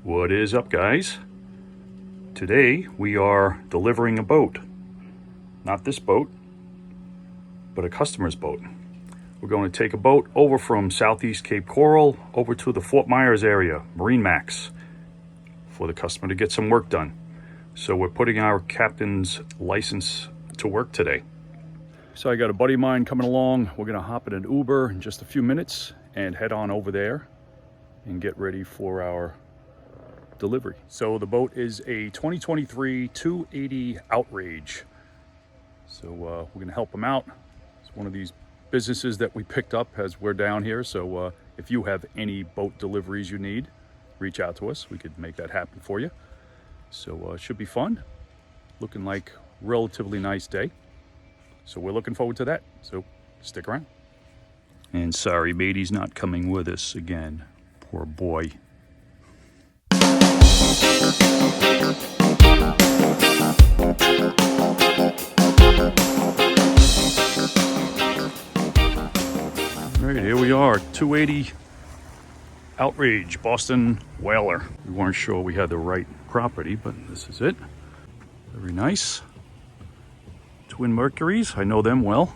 What is up, guys? Today we are delivering a boat. Not this boat, but a customer's boat. We're going to take a boat over from southeast Cape Coral over to the Fort Myers area, MarineMax, for the customer to get some work done. So we're putting our captain's license to work today. So I got a buddy of mine coming along. We're gonna hop in an Uber in just a few minutes and head on over there and get ready for our delivery. So the boat is a 2023 280 Outrage. So we're gonna help him out. It's one of these businesses that we picked up as we're down here. So if you have any boat deliveries you need, reach out to us. We could make that happen for you. So it should be fun. Looking like a relatively nice day. So we're looking forward to that. So stick around. And sorry, matey's not coming with us again. Poor boy. All right, here we are, 280 Outrage, Boston Whaler. We weren't sure we had the right property, but this is it. Very nice. Twin Mercuries, I know them well.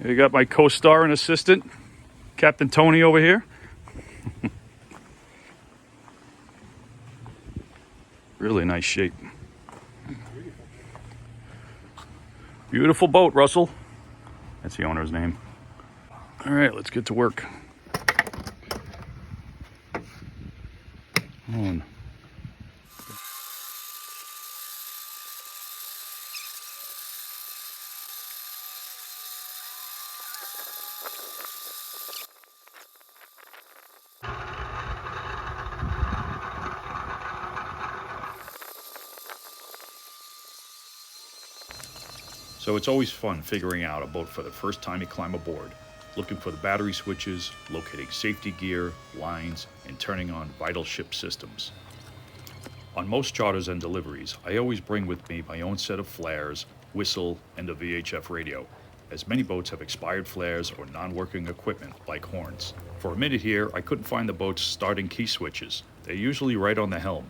Here you got my co-star and assistant, Captain Tony over here. Really nice shape. Beautiful boat, Russell. That's the owner's name. All right, let's get to work. Come on. So it's always fun figuring out a boat for the first time you climb aboard, looking for the battery switches, locating safety gear, lines, and turning on vital ship systems. On most charters and deliveries, I always bring with me my own set of flares, whistle, and a VHF radio, as many boats have expired flares or non-working equipment like horns. For a minute here, I couldn't find the boat's starting key switches. They're usually right on the helm,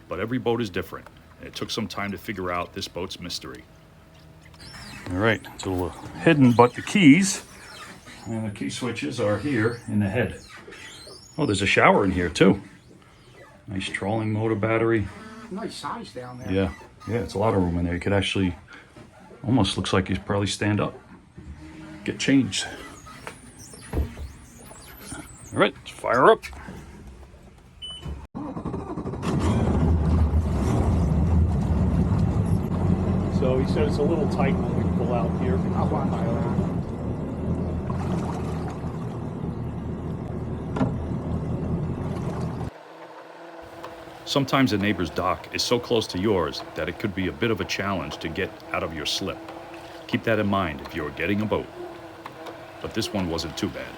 but every boat is different, and it took some time to figure out this boat's mystery. All right, it's a little hidden, but the keys and the key switches are here in the head. Oh, there's a shower in here too. Nice trolling motor battery. Nice size down there. Yeah, it's a lot of room in there. You could actually, almost looks like you probably stand up, get changed. All right, let's fire up. So he said it's a little tight when we pull out here. I'll run by around. Sometimes a neighbor's dock is so close to yours that it could be a bit of a challenge to get out of your slip. Keep that in mind if you're getting a boat. But this one wasn't too bad.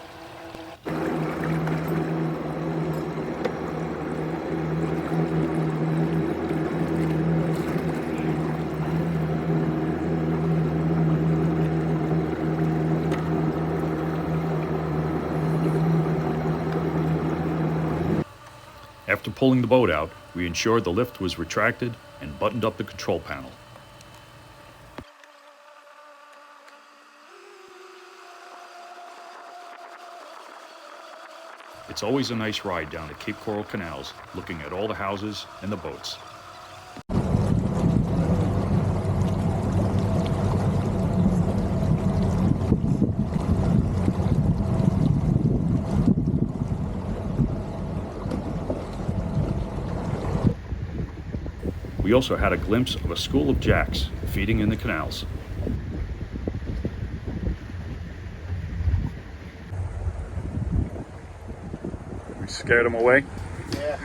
After pulling the boat out, we ensured the lift was retracted and buttoned up the control panel. It's always a nice ride down the Cape Coral Canals, looking at all the houses and the boats. We also had a glimpse of a school of jacks feeding in the canals. We scared them away? Yeah.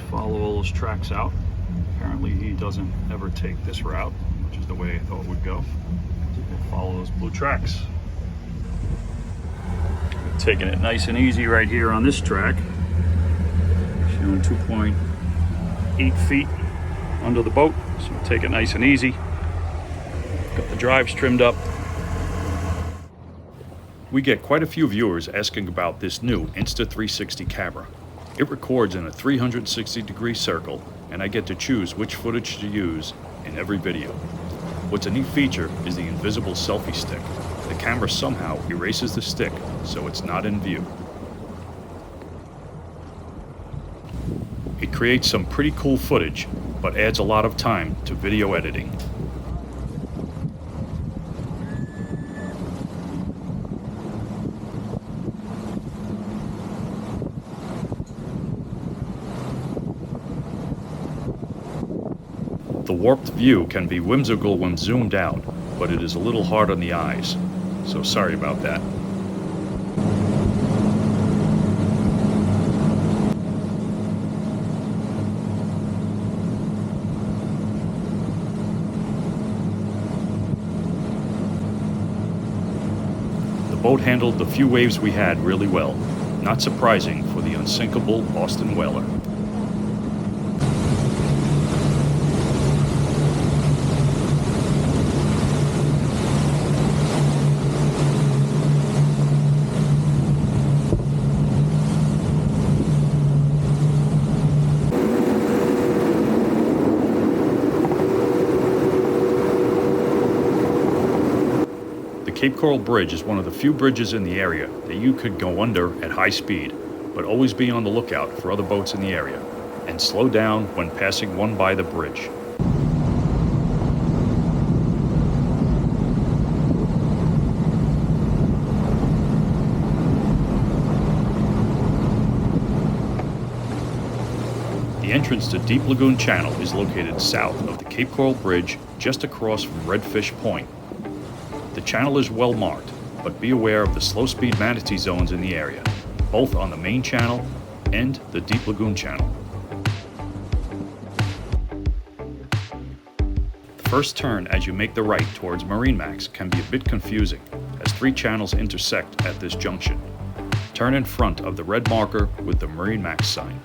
Follow all those tracks out. Apparently he doesn't ever take this route, which is the way I thought it would go. Follow those blue tracks. Taking it nice and easy right here on this track. Showing 2.8 feet under the boat, so take it nice and easy. Got the drives trimmed up. We get quite a few viewers asking about this new Insta360 camera. It records in a 360-degree circle, and I get to choose which footage to use in every video. What's a neat feature is the invisible selfie stick. The camera somehow erases the stick, so it's not in view. It creates some pretty cool footage, but adds a lot of time to video editing. The warped view can be whimsical when zoomed out, but it is a little hard on the eyes, so sorry about that. The boat handled the few waves we had really well, not surprising for the unsinkable Boston whaler. The Cape Coral Bridge is one of the few bridges in the area that you could go under at high speed, but always be on the lookout for other boats in the area, and slow down when passing one by the bridge. The entrance to Deep Lagoon Channel is located south of the Cape Coral Bridge, just across from Redfish Point. The channel is well marked, but be aware of the slow-speed manatee zones in the area, both on the main channel and the Deep Lagoon Channel. The first turn as you make the right towards MarineMax can be a bit confusing, as three channels intersect at this junction. Turn in front of the red marker with the MarineMax sign.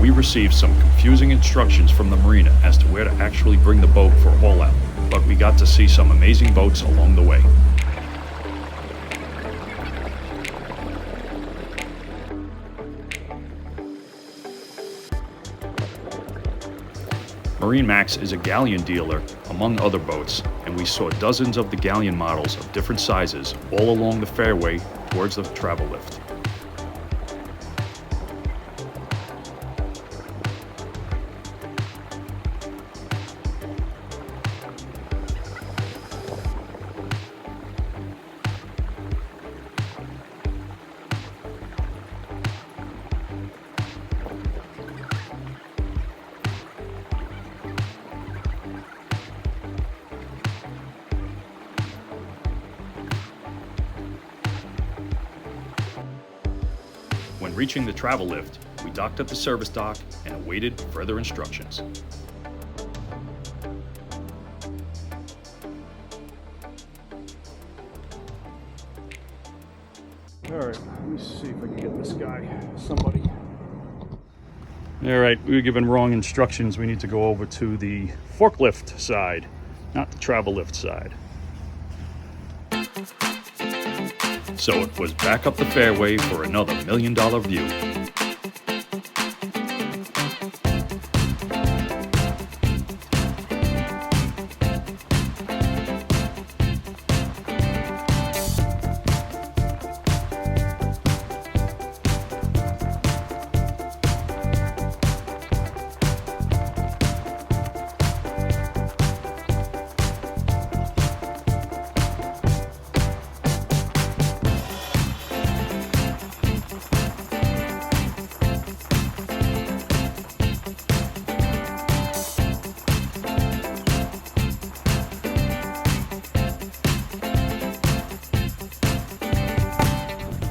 We received some confusing instructions from the marina as to where to actually bring the boat for haul out, but we got to see some amazing boats along the way. MarineMax is a galleon dealer, among other boats, and we saw dozens of the galleon models of different sizes all along the fairway towards the travel lift. When reaching the travel lift, we docked at the service dock and awaited further instructions. All right, let me see if I can get this guy, somebody. All right, we were given wrong instructions. We need to go over to the forklift side, not the travel lift side. So it was back up the fairway for another $1 million view.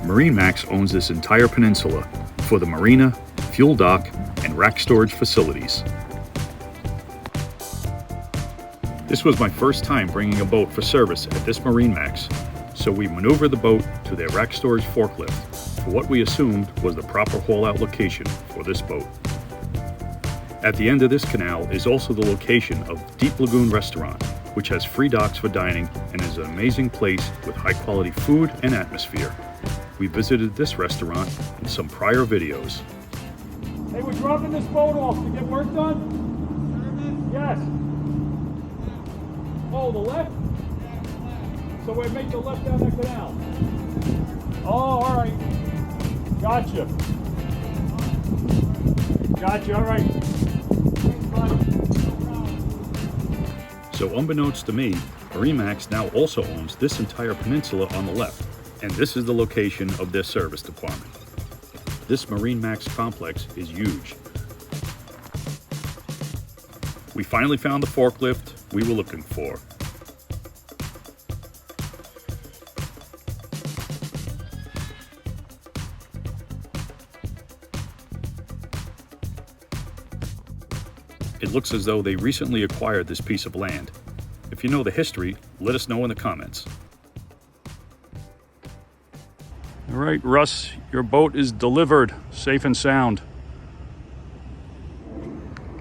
MarineMax owns this entire peninsula for the marina, fuel dock, and rack storage facilities. This was my first time bringing a boat for service at this MarineMax, so we maneuvered the boat to their rack storage forklift for what we assumed was the proper haul-out location for this boat. At the end of this canal is also the location of Deep Lagoon Restaurant, which has free docks for dining and is an amazing place with high-quality food and atmosphere. We visited this restaurant in some prior videos. Hey, we're dropping this boat off to get work done? Yes. Oh, the left? So we make the left down the canal. Oh, all right. Gotcha. Gotcha, all right. So unbeknownst to me, MarineMax now also owns this entire peninsula on the left, and this is the location of their service department. This MarineMax complex is huge. We finally found the forklift we were looking for. It looks as though they recently acquired this piece of land. If you know the history, let us know in the comments. All right, Russ, your boat is delivered, safe and sound.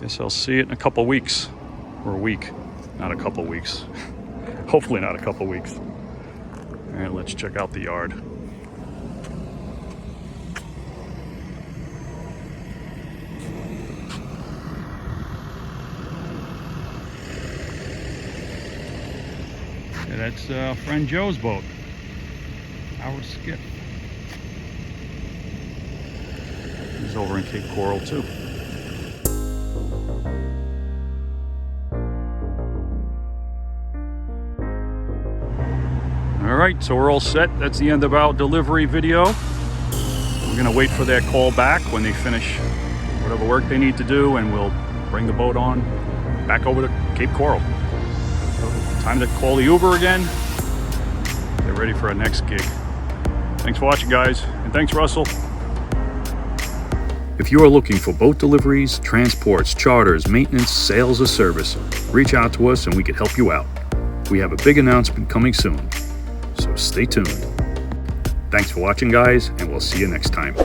Guess I'll see it in a couple weeks, or a week, not a couple weeks. Hopefully not a couple weeks. All right, let's check out the yard. Yeah, that's friend Joe's boat, our skip. He's over in Cape Coral too. All right, so we're all set. That's the end of our delivery video. We're gonna wait for their call back when they finish whatever work they need to do, and we'll bring the boat on back over to Cape Coral. Time to call the Uber again. Get ready for our next gig. Thanks for watching, guys, and thanks, Russell. If you are looking for boat deliveries, transports, charters, maintenance, sales, or service, reach out to us and we can help you out. We have a big announcement coming soon, so stay tuned. Thanks for watching, guys, and we'll see you next time.